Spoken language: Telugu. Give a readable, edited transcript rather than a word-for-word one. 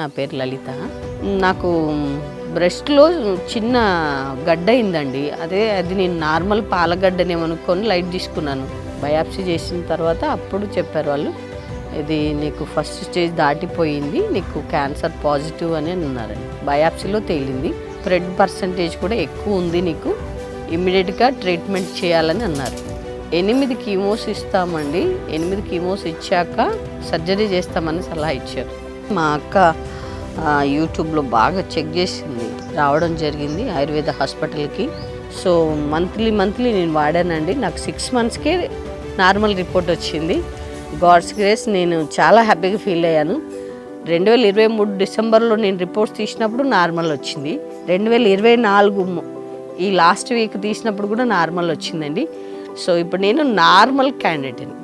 నా పేరు లలిత. నాకు బ్రెస్ట్లో చిన్న గడ్డ అయిందండి. అది నేను నార్మల్ పాలగడ్డనేమనుకొని లైట్ తీసుకున్నాను. బయాప్సీ చేసిన తర్వాత అప్పుడు చెప్పారు వాళ్ళు, ఇది నీకు ఫస్ట్ స్టేజ్ దాటిపోయింది, నీకు క్యాన్సర్ పాజిటివ్ అని అన్నారండి. బయాప్సీలో తేలింది. స్ప్రెడ్ పర్సంటేజ్ కూడా ఎక్కువ ఉంది, నీకు ఇమ్మీడియట్గా ట్రీట్మెంట్ చేయాలని అన్నారు. 8 కీమోస్ ఇస్తామండి. 8 కీమోస్ ఇచ్చాక సర్జరీ చేస్తామని సలహా ఇచ్చారు. మా అక్క యూట్యూబ్లో బాగా చెక్ చేసింది, రావడం జరిగింది ఆయుర్వేద హాస్పిటల్కి. సో మంత్లీ నేను వాడానండి. నాకు 6 మంత్స్కే నార్మల్ రిపోర్ట్ వచ్చింది. గాడ్స్ గ్రేస్, నేను చాలా హ్యాపీగా ఫీల్ అయ్యాను. 2023 డిసెంబర్లో నేను రిపోర్ట్స్ తీసినప్పుడు నార్మల్ వచ్చింది. 2024 ఈ లాస్ట్ వీక్ తీసినప్పుడు కూడా నార్మల్ వచ్చిందండి. సో ఇప్పుడు నేను నార్మల్ క్యాండిడేట్ని.